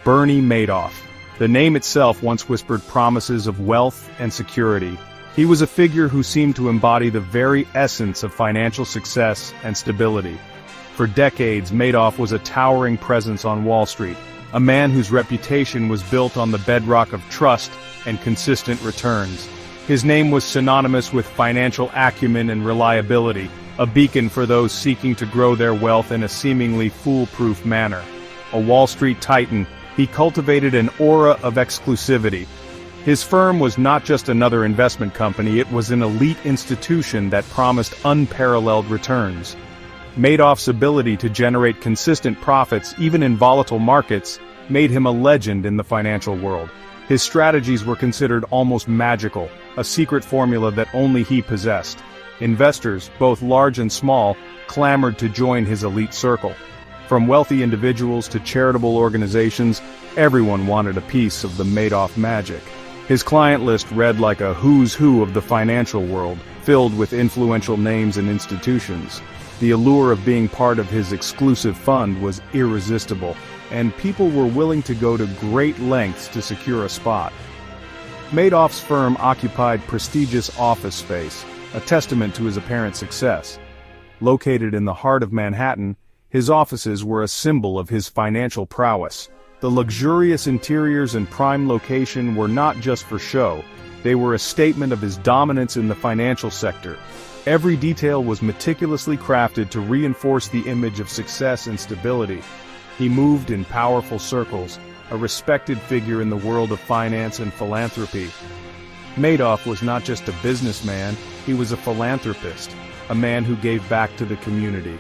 Bernie Madoff. The name itself once whispered promises of wealth and security. He was a figure who seemed to embody the very essence of financial success and stability. For decades, Madoff was a towering presence on Wall Street, a man whose reputation was built on the bedrock of trust and consistent returns. His name was synonymous with financial acumen and reliability, a beacon for those seeking to grow their wealth in a seemingly foolproof manner. A Wall Street titan, he cultivated an aura of exclusivity. His firm was not just another investment company, it was an elite institution that promised unparalleled returns. Madoff's ability to generate consistent profits, even in volatile markets, made him a legend in the financial world. His strategies were considered almost magical, a secret formula that only he possessed. Investors, both large and small, clamored to join his elite circle. From wealthy individuals to charitable organizations, everyone wanted a piece of the Madoff magic. His client list read like a who's who of the financial world, filled with influential names and institutions. The allure of being part of his exclusive fund was irresistible, and people were willing to go to great lengths to secure a spot. Madoff's firm occupied prestigious office space, a testament to his apparent success. Located in the heart of Manhattan, his offices were a symbol of his financial prowess. The luxurious interiors and prime location were not just for show, they were a statement of his dominance in the financial sector. Every detail was meticulously crafted to reinforce the image of success and stability. He moved in powerful circles, a respected figure in the world of finance and philanthropy. Madoff was not just a businessman, he was a philanthropist, a man who gave back to the community.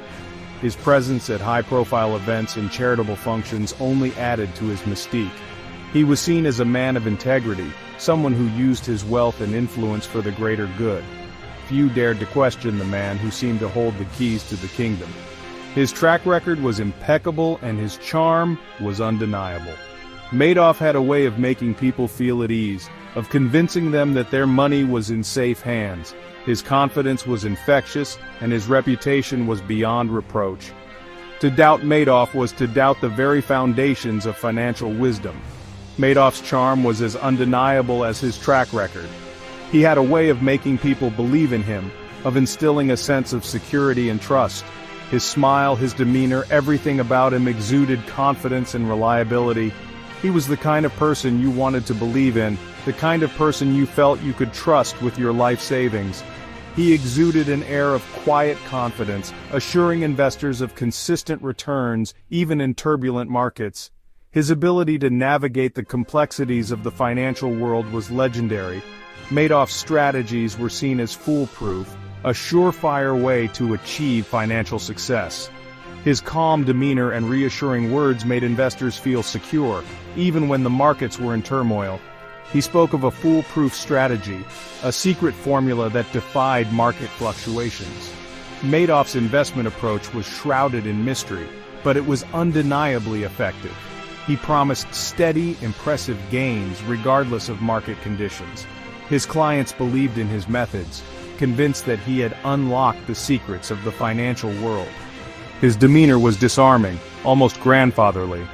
His presence at high-profile events and charitable functions only added to his mystique. He was seen as a man of integrity, someone who used his wealth and influence for the greater good. Few dared to question the man who seemed to hold the keys to the kingdom. His track record was impeccable and his charm was undeniable. Madoff had a way of making people feel at ease, of convincing them that their money was in safe hands. His confidence was infectious, and his reputation was beyond reproach. To doubt Madoff was to doubt the very foundations of financial wisdom. Madoff's charm was as undeniable as his track record. He had a way of making people believe in him, of instilling a sense of security and trust. His smile, his demeanor, everything about him exuded confidence and reliability. He was the kind of person you wanted to believe in, the kind of person you felt you could trust with your life savings. He exuded an air of quiet confidence, assuring investors of consistent returns, even in turbulent markets. His ability to navigate the complexities of the financial world was legendary. Madoff's strategies were seen as foolproof, a surefire way to achieve financial success. His calm demeanor and reassuring words made investors feel secure, even when the markets were in turmoil. He spoke of a foolproof strategy, a secret formula that defied market fluctuations. Madoff's investment approach was shrouded in mystery, but it was undeniably effective. He promised steady, impressive gains regardless of market conditions. His clients believed in his methods, convinced that he had unlocked the secrets of the financial world. His demeanor was disarming, almost grandfatherly.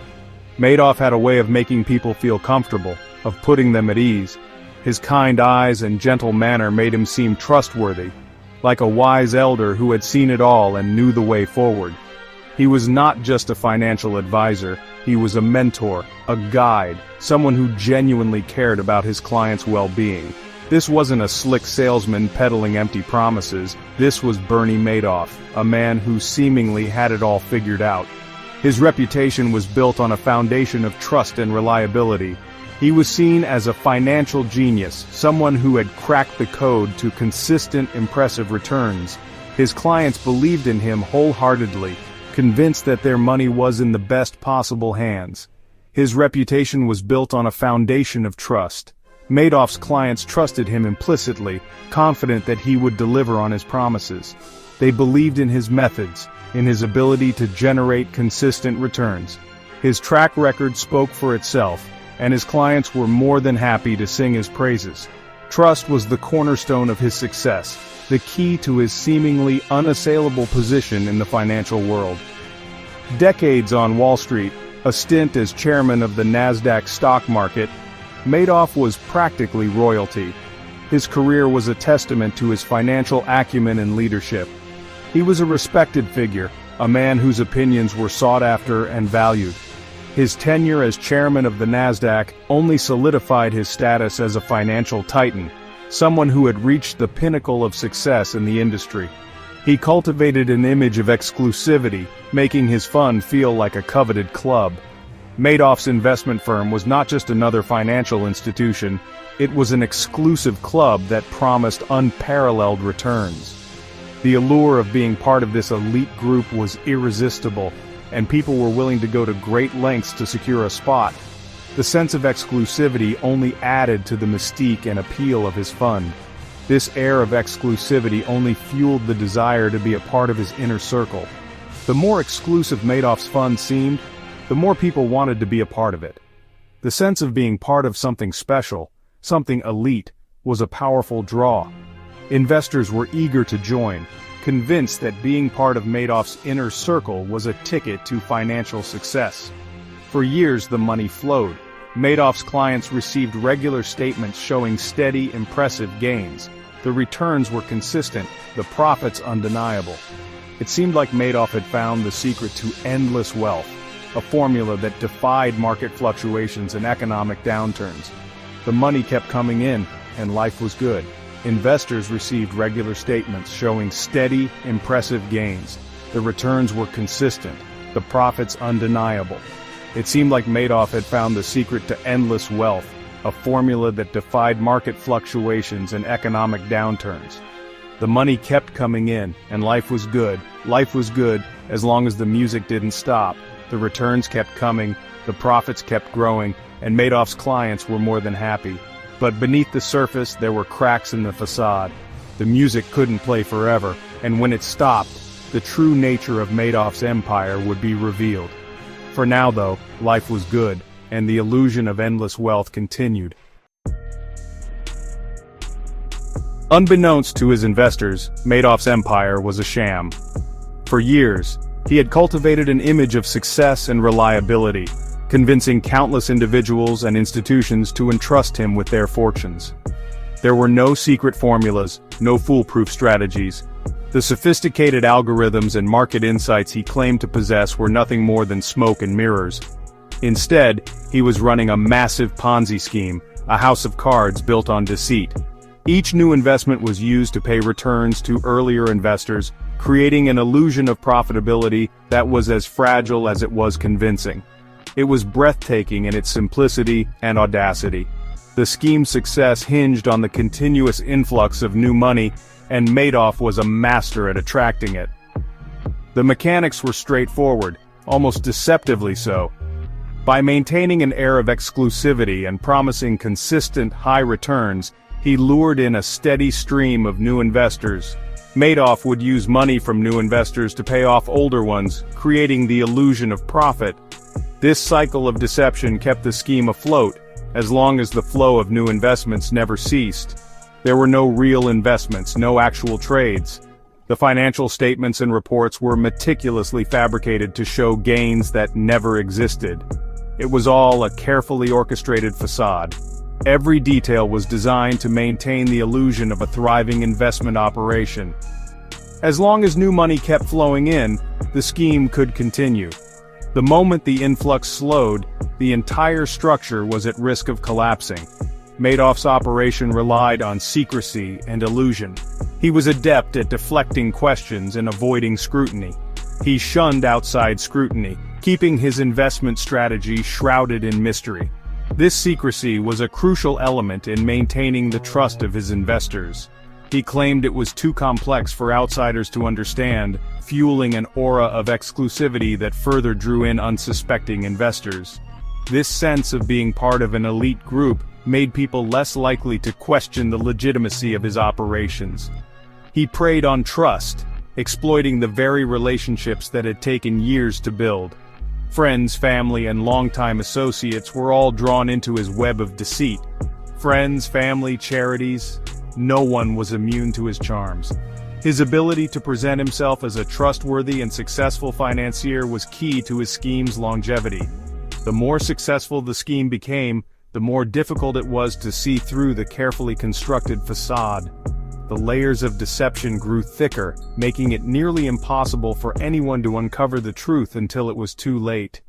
Madoff had a way of making people feel comfortable, of putting them at ease. His kind eyes and gentle manner made him seem trustworthy, like a wise elder who had seen it all and knew the way forward. He was not just a financial advisor, he was a mentor, a guide, someone who genuinely cared about his clients' well-being. This wasn't a slick salesman peddling empty promises, this was Bernie Madoff, a man who seemingly had it all figured out. His reputation was built on a foundation of trust and reliability. He was seen as a financial genius, someone who had cracked the code to consistent, impressive returns. His clients believed in him wholeheartedly, convinced that their money was in the best possible hands. His reputation was built on a foundation of trust. Madoff's clients trusted him implicitly, confident that he would deliver on his promises. They believed in his methods, in his ability to generate consistent returns. His track record spoke for itself, and his clients were more than happy to sing his praises. Trust was the cornerstone of his success, the key to his seemingly unassailable position in the financial world. Decades on Wall Street, A stint as chairman of the Nasdaq stock market, Madoff was practically royalty. His career was a testament to his financial acumen and leadership. He was a respected figure, a man whose opinions were sought after and valued. His tenure as chairman of the Nasdaq only solidified his status as a financial titan, someone who had reached the pinnacle of success in the industry. He cultivated an image of exclusivity, making his fund feel like a coveted club. Madoff's investment firm was not just another financial institution, it was an exclusive club that promised unparalleled returns. The allure of being part of this elite group was irresistible, and people were willing to go to great lengths to secure a spot. The sense of exclusivity only added to the mystique and appeal of his fund. This air of exclusivity only fueled the desire to be a part of his inner circle. The more exclusive Madoff's fund seemed, the more people wanted to be a part of it. The sense of being part of something special, something elite, was a powerful draw. Investors were eager to join, convinced that being part of Madoff's inner circle was a ticket to financial success. For years the money flowed. Madoff's clients received regular statements showing steady, impressive gains. The returns were consistent, the profits undeniable. It seemed like Madoff had found the secret to endless wealth, a formula that defied market fluctuations and economic downturns. The money kept coming in, and life was good. Investors received regular statements showing steady, impressive gains. The returns were consistent, the profits undeniable. It seemed like Madoff had found the secret to endless wealth, a formula that defied market fluctuations and economic downturns. The money kept coming in, and life was good. Life was good as long as the music didn't stop. The returns kept coming, the profits kept growing, and Madoff's clients were more than happy. But beneath the surface there were cracks in the facade. The music couldn't play forever, and when it stopped, the true nature of Madoff's empire would be revealed. For now though, life was good, and the illusion of endless wealth continued. Unbeknownst to his investors, Madoff's empire was a sham. For years, he had cultivated an image of success and reliability, convincing countless individuals and institutions to entrust him with their fortunes. There were no secret formulas, no foolproof strategies. The sophisticated algorithms and market insights he claimed to possess were nothing more than smoke and mirrors. Instead, he was running a massive Ponzi scheme, a house of cards built on deceit. Each new investment was used to pay returns to earlier investors, creating an illusion of profitability that was as fragile as it was convincing. It was breathtaking in its simplicity and audacity. The scheme's success hinged on the continuous influx of new money, and Madoff was a master at attracting it. The mechanics were straightforward, almost deceptively so. By maintaining an air of exclusivity and promising consistent high returns, he lured in a steady stream of new investors. Madoff would use money from new investors to pay off older ones, creating the illusion of profit. This cycle of deception kept the scheme afloat, as long as the flow of new investments never ceased. There were no real investments, no actual trades. The financial statements and reports were meticulously fabricated to show gains that never existed. It was all a carefully orchestrated facade. Every detail was designed to maintain the illusion of a thriving investment operation. As long as new money kept flowing in, the scheme could continue. The moment the influx slowed, the entire structure was at risk of collapsing. Madoff's operation relied on secrecy and illusion. He was adept at deflecting questions and avoiding scrutiny. He shunned outside scrutiny, keeping his investment strategy shrouded in mystery. This secrecy was a crucial element in maintaining the trust of his investors. He claimed it was too complex for outsiders to understand, fueling an aura of exclusivity that further drew in unsuspecting investors. This sense of being part of an elite group made people less likely to question the legitimacy of his operations. He preyed on trust, exploiting the very relationships that had taken years to build. Friends, family, and longtime associates were all drawn into his web of deceit. Friends, family, charities, no one was immune to his charms. His ability to present himself as a trustworthy and successful financier was key to his scheme's longevity. The more successful the scheme became, the more difficult it was to see through the carefully constructed facade. The layers of deception grew thicker, making it nearly impossible for anyone to uncover the truth until it was too late.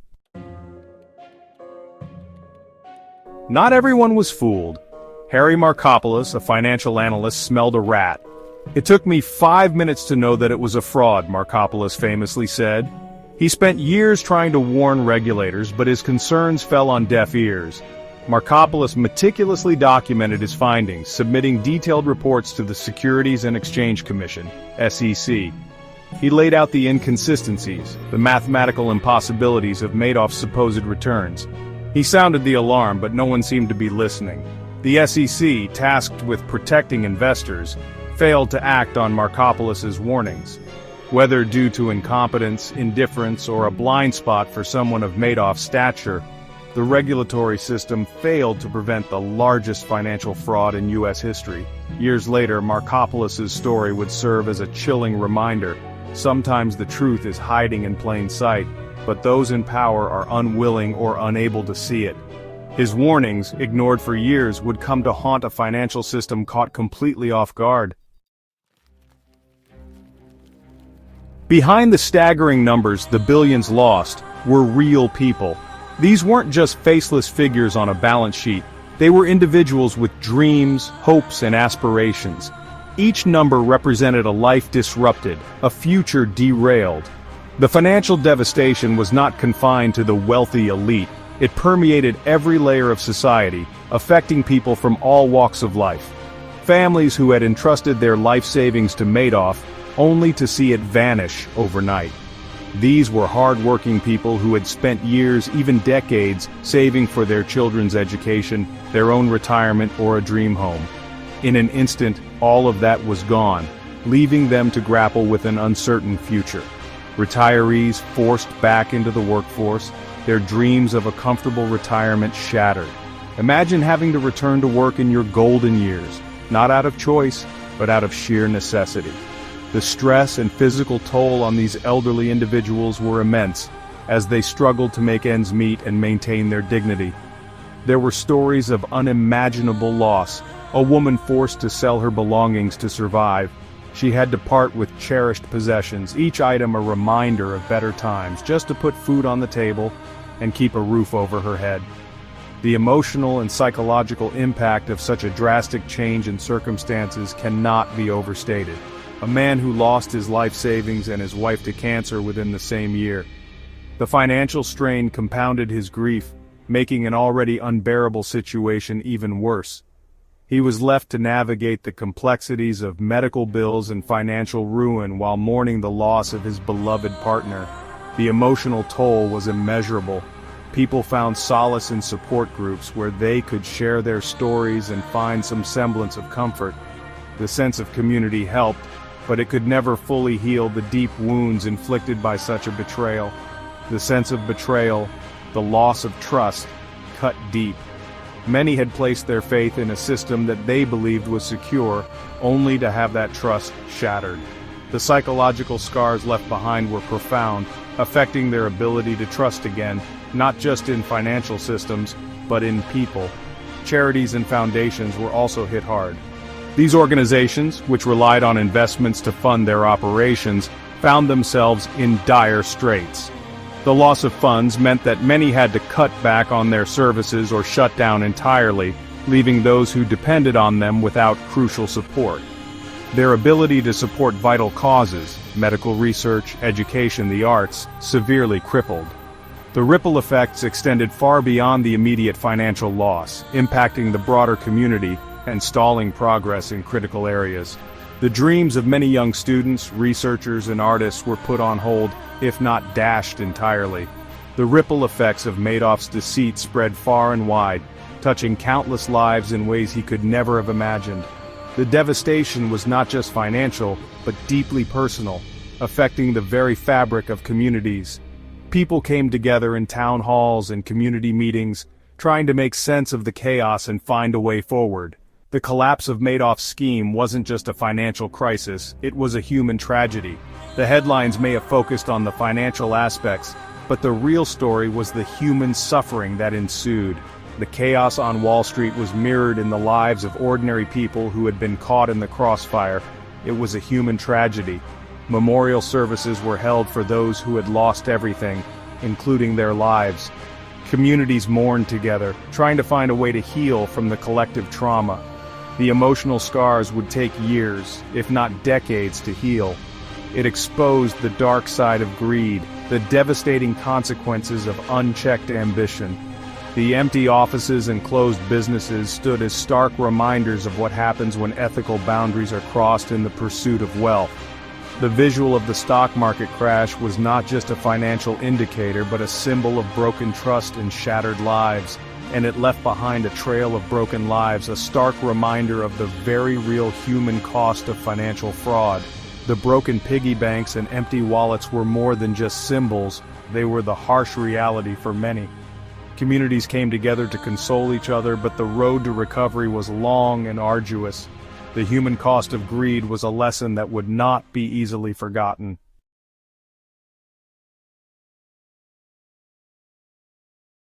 Not everyone was fooled. Harry Markopoulos, a financial analyst, smelled a rat. "It took me 5 minutes to know that it was a fraud," Markopoulos famously said. He spent years trying to warn regulators, but his concerns fell on deaf ears. Markopoulos meticulously documented his findings, submitting detailed reports to the Securities and Exchange Commission, SEC. He laid out the inconsistencies, the mathematical impossibilities of Madoff's supposed returns. He sounded the alarm, but no one seemed to be listening. The SEC, tasked with protecting investors, failed to act on Markopoulos's warnings. Whether due to incompetence, indifference, or a blind spot for someone of Madoff's stature, the regulatory system failed to prevent the largest financial fraud in U.S. history. Years later, Markopoulos's story would serve as a chilling reminder. Sometimes the truth is hiding in plain sight, but those in power are unwilling or unable to see it. His warnings, ignored for years, would come to haunt a financial system caught completely off guard. Behind the staggering numbers, the billions lost, were real people. These weren't just faceless figures on a balance sheet. They were individuals with dreams, hopes, and aspirations. Each number represented a life disrupted, a future derailed. The financial devastation was not confined to the wealthy elite. It permeated every layer of society, affecting people from all walks of life. Families who had entrusted their life savings to Madoff, only to see it vanish overnight. These were hard-working people who had spent years, even decades, saving for their children's education, their own retirement, or a dream home. In an instant, all of that was gone, leaving them to grapple with an uncertain future. Retirees forced back into the workforce, their dreams of a comfortable retirement shattered. Imagine having to return to work in your golden years, not out of choice, but out of sheer necessity. The stress and physical toll on these elderly individuals were immense, as they struggled to make ends meet and maintain their dignity. There were stories of unimaginable loss, a woman forced to sell her belongings to survive. She had to part with cherished possessions, each item a reminder of better times, just to put food on the table and keep a roof over her head. The emotional and psychological impact of such a drastic change in circumstances cannot be overstated. A man who lost his life savings and his wife to cancer within the same year. The financial strain compounded his grief, making an already unbearable situation even worse. He was left to navigate the complexities of medical bills and financial ruin while mourning the loss of his beloved partner. The emotional toll was immeasurable. People found solace in support groups where they could share their stories and find some semblance of comfort. The sense of community helped, but it could never fully heal the deep wounds inflicted by such a betrayal. The sense of betrayal, the loss of trust, cut deep. Many had placed their faith in a system that they believed was secure, only to have that trust shattered. The psychological scars left behind were profound, affecting their ability to trust again, not just in financial systems, but in people. Charities and foundations were also hit hard. These organizations, which relied on investments to fund their operations, found themselves in dire straits. The loss of funds meant that many had to cut back on their services or shut down entirely, leaving those who depended on them without crucial support. Their ability to support vital causes, medical research, education, the arts, severely crippled. The ripple effects extended far beyond the immediate financial loss, impacting the broader community and stalling progress in critical areas. The dreams of many young students, researchers, and artists were put on hold, if not dashed entirely. The ripple effects of Madoff's deceit spread far and wide, touching countless lives in ways he could never have imagined. The devastation was not just financial, but deeply personal, affecting the very fabric of communities. People came together in town halls and community meetings, trying to make sense of the chaos and find a way forward. The collapse of Madoff's scheme wasn't just a financial crisis, it was a human tragedy. The headlines may have focused on the financial aspects, But the real story was the human suffering that ensued. The chaos on Wall Street was mirrored in the lives of ordinary people who had been caught in the crossfire. It was a human tragedy. Memorial services were held for those who had lost everything, including their lives. Communities mourned together, trying to find a way to heal from the collective trauma. The emotional scars would take years, if not decades, to heal. It exposed the dark side of greed, the devastating consequences of unchecked ambition. The empty offices and closed businesses stood as stark reminders of what happens when ethical boundaries are crossed in the pursuit of wealth. The visual of the stock market crash was not just a financial indicator but a symbol of broken trust and shattered lives, and it left behind a trail of broken lives, a stark reminder of the very real human cost of financial fraud. The broken piggy banks and empty wallets were more than just symbols, they were the harsh reality for many. Communities came together to console each other, but the road to recovery was long and arduous. The human cost of greed was a lesson that would not be easily forgotten.